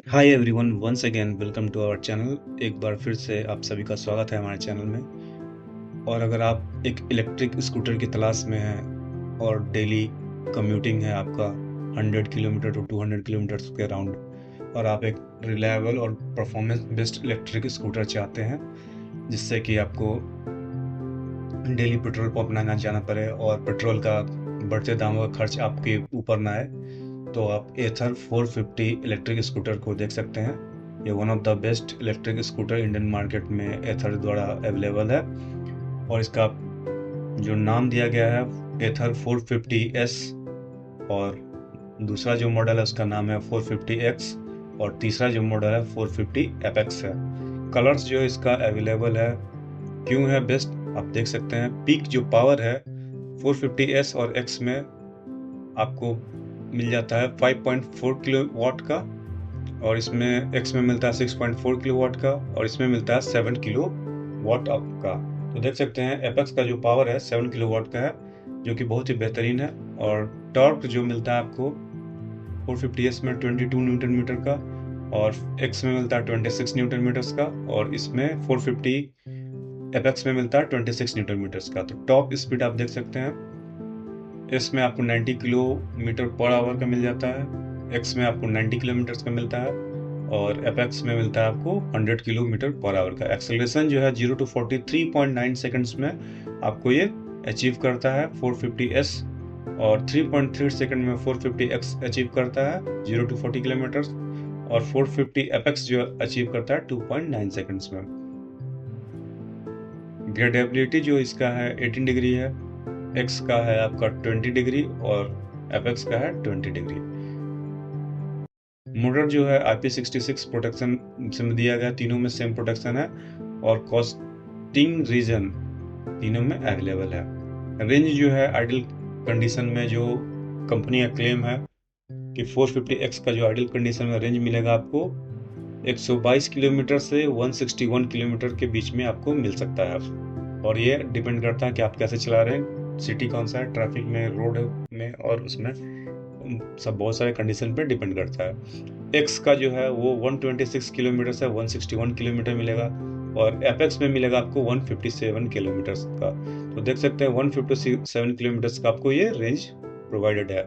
Hi everyone, once again welcome to our channel. एक बार फिर से आप सभी का स्वागत है हमारे चैनल में। और अगर आप एक इलेक्ट्रिक स्कूटर की तलाश में हैं और डेली कम्यूटिंग है आपका 100 किलोमीटर टू 200 किलोमीटर के अराउंड, और आप एक रिलायबल और परफॉर्मेंस बेस्ड इलेक्ट्रिक स्कूटर चाहते हैं जिससे कि आपको डेली पेट्रोल पंप ना जाना पड़े और पेट्रोल का बढ़ते दामों का खर्च आपके ऊपर ना आए, तो आप एथर 450 इलेक्ट्रिक स्कूटर को देख सकते हैं। ये one of the best electric scooter Indian market में एथर द्वारा अवेलेबल है। और इसका जो नाम दिया गया है एथर 450S, और दूसरा जो मॉडल है उसका नाम है 450X, और तीसरा जो मॉडल है 450 एपेक्स है। कलर्स जो इसका अवेलेबल है क्यों है बेस्ट आप देख सकते हैं। पीक जो पावर है 450S और X में आपको मिल जाता है 5.4 किलोवाट का, और इसमें X में मिलता है 6.4 किलोवाट का, और इसमें मिलता है 7 किलोवाट अप का। तो देख सकते हैं एपेक्स का जो पावर है 7 किलोवाट का है, जो कि बहुत ही बेहतरीन है। और टॉर्क जो मिलता है आपको 450S में 22 न्यूटन मीटर का, और X में मिलता है 26 न्यूटन मीटर्स का, और इसमें 450 एपेक्स में मिलता है 26 न्यूटन मीटर्स का। तो टॉप स्पीड आप देख सकते हैं, इसमें आपको 90 किलोमीटर पर आवर का मिल जाता है, एक्स में आपको 90 किलोमीटर का मिलता है, और एपेक्स में मिलता है आपको 100 किलोमीटर पर आवर का। एक्सेलरेशन जो है 0 to 40 3.9 सेकंड्स में आपको ये अचीव करता है 450S, और 3.3 सेकंड में 450X अचीव करता है 0 to 40 किलोमीटर, और 450 एपेक्स जो अचीव करता है 2.9 सेकंड्स में। ग्रेडेबिलिटी जो इसका है 18 डिग्री है, एक्स का है आपका 20 डिग्री, और एपेक्स का है 20 डिग्री। मोटर जो है IP66 प्रोटेक्शन से दिया गया, तीनों में सेम प्रोटेक्शन है, और कॉस्टिंग रीजन तीनों में अवेलेबल है। रेंज जो है आइडल कंडीशन में जो कंपनी का क्लेम है कि 450X का जो आइडल कंडीशन में रेंज मिलेगा आपको 122 किलोमीटर से 161 किलोमीटर के बीच में आपको मिल सकता है। और ये डिपेंड करता है कि आप कैसे चला रहे हैं, सिटी कौन सा है, ट्रैफिक में, रोड में, और उसमें सब बहुत सारे कंडीशन पे डिपेंड करता है। एक्स का जो है वो 126 किलोमीटर से 161 किलोमीटर मिलेगा, और एपेक्स में मिलेगा आपको 157 किलोमीटर का। तो देख सकते हैं 157 किलोमीटर का आपको ये रेंज प्रोवाइडेड है।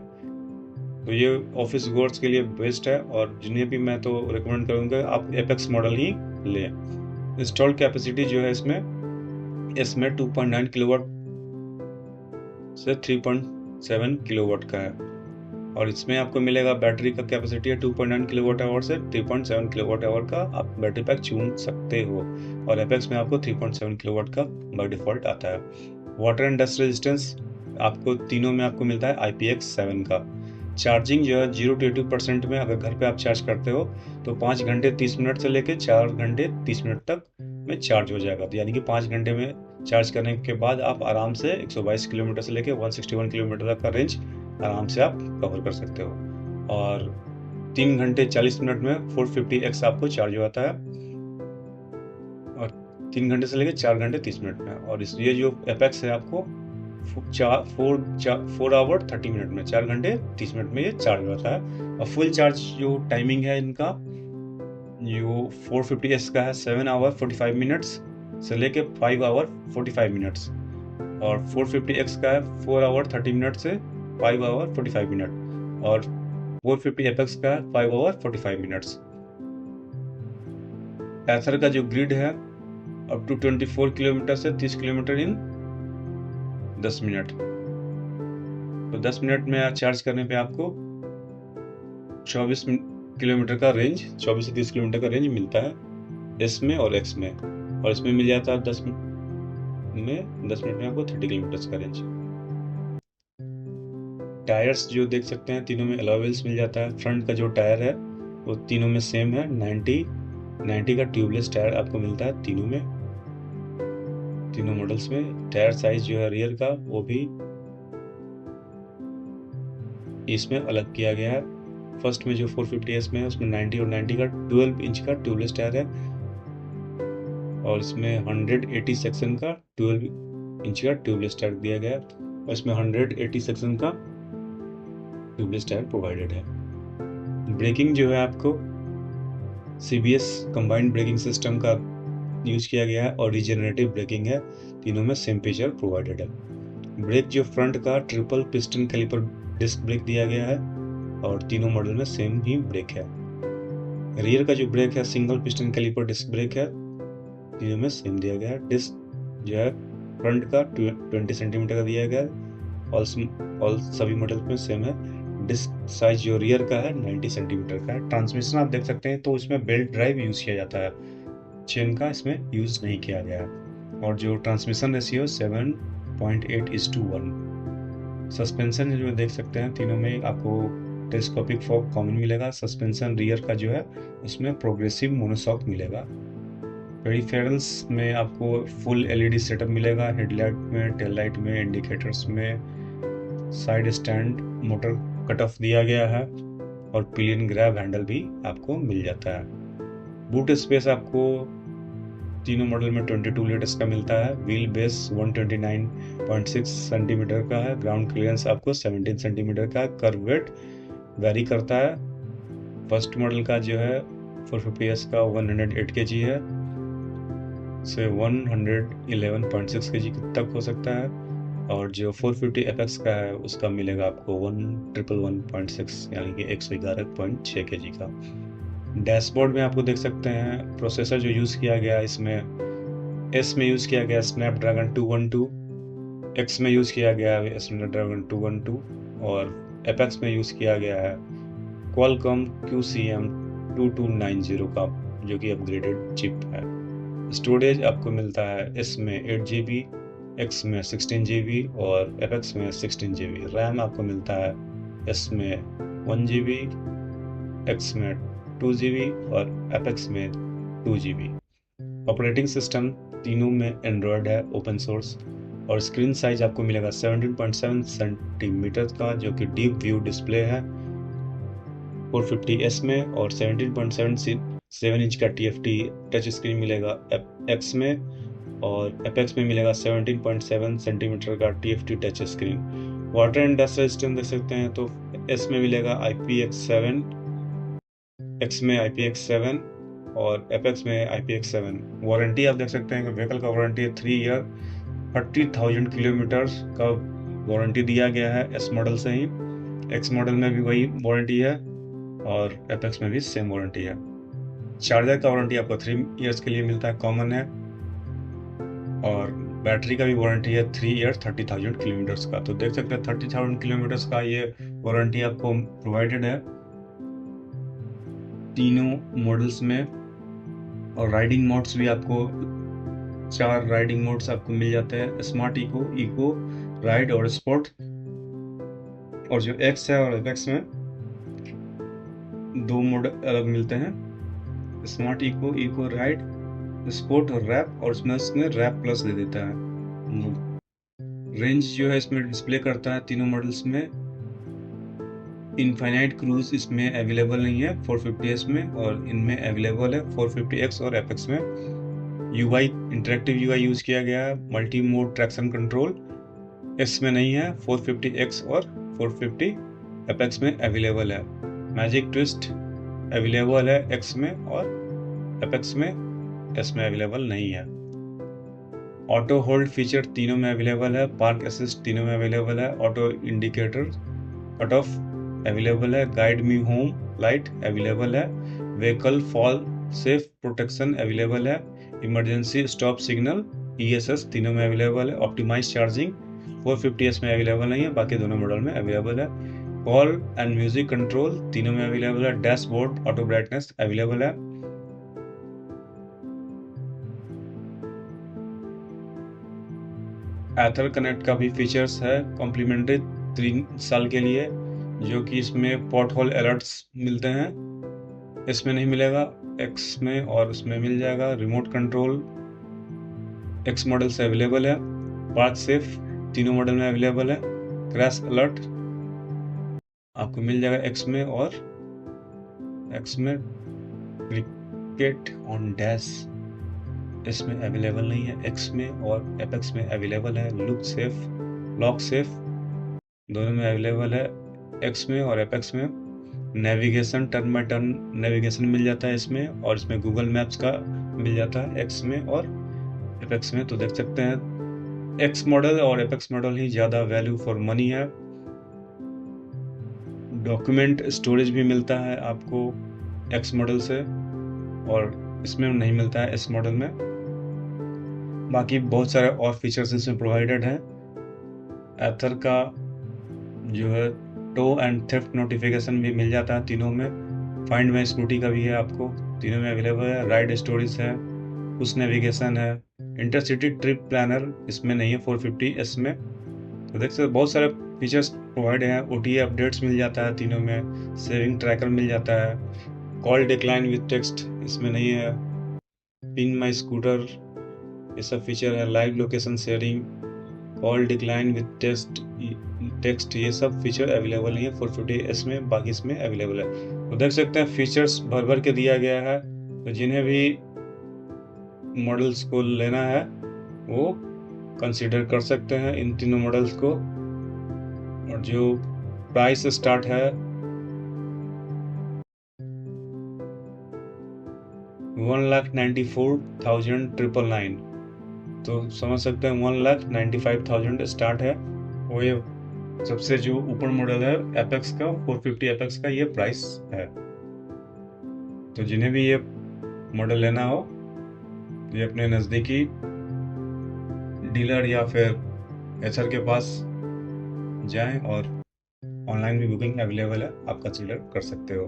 तो ये ऑफिस गोर्स के लिए बेस्ट है, और जिन्हें भी मैं तो रिकमेंड करूंगा आप एपेक्स मॉडल ही लें। इंस्टॉल कैपेसिटी जो है इसमें 2.9 किलोवाट से 3.7 किलोवाट का है, और इसमें आपको मिलेगा बैटरी का कैपेसिटी है 2.9 किलोवाट आवर से 3.7 किलोवाट आवर का आप बैटरी पैक चुन सकते हो, और एपेक्स में आपको 3.7 किलोवाट का बाय डिफॉल्ट आता है। वाटर एंड डस्ट रेजिस्टेंस आपको तीनों में आपको मिलता है IPX7 का। चार्जिंग जो है 0 to 80% में अगर घर पे आप चार्ज करते हो तो 5 घंटे 30 मिनट से लेकर 4 घंटे 30 मिनट तक में चार्ज हो जाएगा। तो यानी कि 5 घंटे में चार्ज करने के बाद आप आराम से 122 किलोमीटर से लेकर 161 किलोमीटर तक का रेंज आराम से आप कवर कर सकते हो। और 3 घंटे 40 मिनट में 450X आपको चार्ज हो जाता है, और 3 घंटे से लेकर 4 घंटे 30 मिनट में। और इसलिए जो एपेक्स है आपको 4 आवर 30 मिनट में, 4 घंटे 30 मिनट में ये चार्ज हो जाता है। और फुल चार्ज जो टाइमिंग है इनका जो 450S का है 7 आवर 45 मिनट्स से लेके 5 आवर 45 मिनट्स, और 450X का है 4 आवर 30 मिनट से 5 आवर 45 मिनट, और 450 एपेक्स का है 5 आवर 45 मिनट्स। एथर का जो ग्रिड है अप टू 24 किलोमीटर से 30 किलोमीटर इन 10 मिनट। तो 10 मिनट में चार्ज करने पे आपको 24 किलोमीटर का रेंज, 24 से 30 किलोमीटर का रेंज मिलता है एस में और एक्स में, और इसमें मिल जाता है 10 मिनट में आपको 30 किलोमीटर का रेंज। टायर्स जो देख सकते हैं तीनों में अलॉय व्हील्स मिल जाता है। फ्रंट का जो टायर है वो तीनों में सेम है, 90 का ट्यूबलेस टायर आपको मिलता है तीनों मॉडल्स में। टायर साइज जो है रियर का वो भी इसमें अलग किया गया है। फर्स्ट में जो 450S में है उसमें 90 और 90 का 12 इंच का ट्यूबलेस टायर है, और इसमें 180 सेक्शन का 12 इंच का ट्यूबलेस टायर दिया गया है, और इसमें 180 सेक्शन का ट्यूबलेस टायर प्रोवाइडेड है। ब्रेकिंग जो है आपको CBS कंबाइंड ब्रेकिंग सिस्टम का यूज किया गया है और रिजेनरेटिव ब्रेकिंग है। तीनों में सेम फीचर प्रोवाइडेड है। ब्रेक जो फ्रंट का triple piston caliper disc brake दिया गया है और तीनों मॉडल में सेम ही ब्रेक है। रियर का जो ब्रेक है single piston caliper disc brake है, तीनों में सेम दिया गया है। डिस्क जो है फ्रंट का 20 सेंटीमीटर का दिया गया है और सभी मॉडल में सेम है। डिस्क साइज जो रियर का है 90 सेंटीमीटर का है। ट्रांसमिशन आप देख सकते हैं तो इसमें बेल्ट ड्राइव यूज किया जाता है, चेन का इसमें यूज नहीं किया गया है। और जो ट्रांसमिशन रेशियो 7.8:1। सस्पेंशन जो देख सकते हैं तीनों में आपको टेलीस्कोपिक फॉक कॉमन मिलेगा। सस्पेंशन रियर का जो है उसमें प्रोग्रेसिव मोनोशॉक मिलेगा। पेरिफेरल्स में आपको फुल LED सेटअप मिलेगा, हेडलाइट में, टेल लाइट में, इंडिकेटर्स में। Side stand motor cut off दिया गया है और पिलियन ग्रैब हैंडल भी आपको मिल जाता है। बूट स्पेस आपको तीनों मॉडल में 22 लीटर्स का मिलता है। व्हील बेस 129.6 सेंटीमीटर का है। ग्राउंड क्लियरेंस आपको 17 सेंटीमीटर का है। कर्व वेट वेरी करता है। फर्स्ट मॉडल का जो है 450S का 108 kg है से 111.6 kg तक हो सकता है। और जो 450 FX का है उसका मिलेगा आपको 111.6 यानी कि 111.6 kg का। डैशबोर्ड में आपको देख सकते हैं प्रोसेसर जो यूज किया गया है इसमें एस में यूज किया गया स्नैपड्रैगन 212, एक्स में यूज किया गया है स्नैपड्रैगन 212 और एपेक्स में यूज किया गया है क्वालकॉम QCM 2290 का, जो कि अपग्रेडेड चिप है। स्टोरेज आपको मिलता है एस में 8 GB, एक्स में 16 GB और एपेक्स में 16 GB। रैम आपको मिलता है एस में 1 GB, एक्स में 2 GB और एपेक्स में 2 GB। ऑपरेटिंग सिस्टम तीनों में एंड्रॉयड है, ओपन सोर्स। और स्क्रीन साइज आपको मिलेगा 17.7 सेंटीमीटर का, जो कि डीप व्यू डिस्प्ले है 450S में। और 17.7 इंच का TFT टच स्क्रीन मिलेगा एक्स में और एपेक्स में मिलेगा 17.7 सेंटीमीटर का TFT touch screen. Water and dust resistance देख सकते हैं तो एस में मिलेगा IPX7, एक्स में IPX7 और एपेक्स में IPX7। वारंटी आप देख सकते हैं कि व्हीकल का वारंटी है 3 ईयर, 30,000 किलोमीटर का वारंटी दिया गया है एस मॉडल से ही। एक्स मॉडल में भी वही वारंटी है और एपेक्स में भी सेम वारंटी है। चार्जर का वारंटी आपको 3 ईयर्स के लिए मिलता है, कॉमन है। और बैटरी का भी वारंटी है 3 ईयर 30,000 किलोमीटर्स का। तो देख सकते हैं 30,000 किलोमीटर्स का ये वारंटी आपको प्रोवाइडेड है तीनों मॉडल्स में। और राइडिंग मोड्स भी आपको 4 राइडिंग मोड्स आपको मिल जाते हैं, स्मार्ट, इको, राइड और स्पोर्ट। और जो एक्स है और एपेक्स में 2 मोड अलग मिलते हैं, स्मार्ट, इको राइड, स्पोर्ट और रैप। और उसमें रैप प्लस दे देता है। रेंज जो है इसमें डिस्प्ले करता है तीनों मॉडल्स में। इनफाइनाइट क्रूज इसमें अवेलेबल नहीं है 450S में, और इनमें अवेलेबल है 450X और एपेक्स में। UI इंटरेक्टिव UI यूज किया गया है। Multi mode traction control x में नहीं है, 450X और 450 एपेक्स में अवेलेबल है। मैजिक ट्विस्ट अवेलेबल है एक्स में और एपेक्स में, एस में अवेलेबल नहीं है। ऑटो होल्ड फीचर तीनों में अवेलेबल है। पार्क असिस्ट तीनों में अवेलेबल है। Auto indicator cut off available है। Guide me home light available है। Vehicle fall safe protection available है। इमरजेंसी स्टॉप सिग्नल ESS तीनों में अवेलेबल है। ऑप्टिमाइज चार्जिंग 450S में अवेलेबल नहीं है, बाकी दोनों मॉडल में अवेलेबल है। कॉल एंड म्यूजिक कंट्रोल तीनों में अवेलेबल है। डैशबोर्ड ऑटो ब्राइटनेस अवेलेबल है। एथर कनेक्ट का भी फीचर्स है कॉम्प्लीमेंट्री 3 साल के लिए, जो कि इसमें पॉट होल अलर्ट्स मिलते हैं, इसमें नहीं मिलेगा एक्स में, और उसमें मिल जाएगा। रिमोट कंट्रोल एक्स मॉडल से अवेलेबल है। पार्क सेफ तीनों मॉडल में अवेलेबल है। क्रैश अलर्ट आपको मिल जाएगा एक्स में, और एक्स में क्रिकेट ऑन डैश इसमें अवेलेबल नहीं है एक्स में, और एपेक्स में अवेलेबल है। लॉक सेफ दोनों में अवेलेबल है एक्स में और एपेक्स में। Navigation, turn by turn navigation मिल जाता है इसमें, और इसमें गूगल मैप्स का मिल जाता है एक्स में और एपेक्स में। तो देख सकते हैं एक्स मॉडल और एपेक्स मॉडल ही ज़्यादा वैल्यू फॉर मनी है। डॉक्यूमेंट स्टोरेज भी मिलता है आपको एक्स मॉडल से, और इसमें नहीं मिलता है एस मॉडल में। बाकी बहुत सारे और फीचर्स इसमें प्रोवाइडेड हैं। एथर का जो है टो एंड थेफ्ट नोटिफिकेशन भी मिल जाता है तीनों में। फाइंड माई स्कूटी का भी है आपको, तीनों में अवेलेबल है। राइड स्टोरीज है, पुश नेविगेशन है। इंटरसिटी ट्रिप प्लानर इसमें नहीं है 450S में। तो देख सकते बहुत सारे फीचर्स प्रोवाइड हैं। OTA अपडेट्स मिल जाता है तीनों में। सेविंग ट्रैकर मिल जाता है। कॉल डिक्लाइन विद टेक्स्ट इसमें नहीं है। पिन माई स्कूटर ये सब फीचर है। Live location sharing, call decline with text ये सब फीचर अवेलेबल नहीं है 450S में, बाकी इसमें अवेलेबल है। तो देख सकते हैं फीचर्स भर भर के दिया गया है। तो जिन्हें भी मॉडल्स को लेना है वो कंसीडर कर सकते हैं इन तीनों मॉडल्स को। और जो प्राइस स्टार्ट है 1,94,999, तो समझ सकते हैं 1,95,000 स्टार्ट है। वो ये सबसे जो ऊपर मॉडल है एपेक्स का 450 एपेक्स का ये प्राइस है। तो जिन्हें भी ये मॉडल लेना हो ये अपने नज़दीकी डीलर या फिर एचआर के पास जाएं, और ऑनलाइन भी बुकिंग अवेलेबल है, आप कंसीडर कर सकते हो।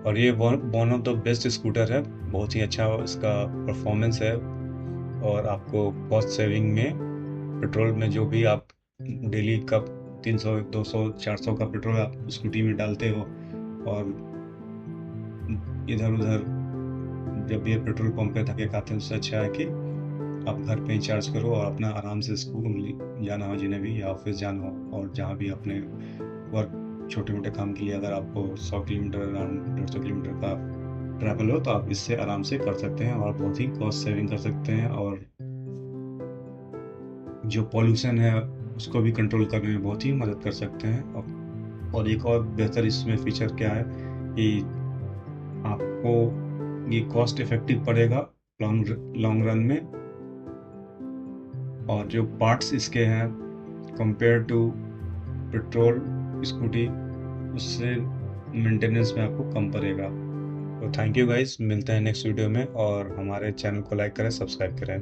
और ये one of the best scooter है, बहुत ही अच्छा इसका परफॉर्मेंस है। और आपको कॉस्ट सेविंग में पेट्रोल में जो भी आप डेली का 300, 200, 400 का पेट्रोल आप स्कूटी में डालते हो, और इधर उधर जब भी पेट्रोल पंप पे धक्के खाते हैं, उससे अच्छा है कि आप घर पे ही चार्ज करो और अपना आराम से स्कूल जाना हो जिन्हें भी, या ऑफिस जाना हो, और जहाँ भी अपने वर्क छोटे मोटे काम के लिए अगर आपको 100 किलोमीटर अराउंड 150 किलोमीटर का ट्रैवल हो तो आप इससे आराम से कर सकते हैं और बहुत ही कॉस्ट सेविंग कर सकते हैं। और जो पॉल्यूशन है उसको भी कंट्रोल करने में बहुत ही मदद कर सकते हैं। और एक और बेहतर इसमें फीचर क्या है कि आपको ये कॉस्ट इफेक्टिव पड़ेगा लॉन्ग रन में। और जो पार्ट्स इसके हैं कंपेयर टू पेट्रोल स्कूटी, उससे मेंटेनेंस में आपको कम पड़ेगा। तो थैंक यू गाइस, मिलते हैं नेक्स्ट वीडियो में, और हमारे चैनल को लाइक करें, सब्सक्राइब करें।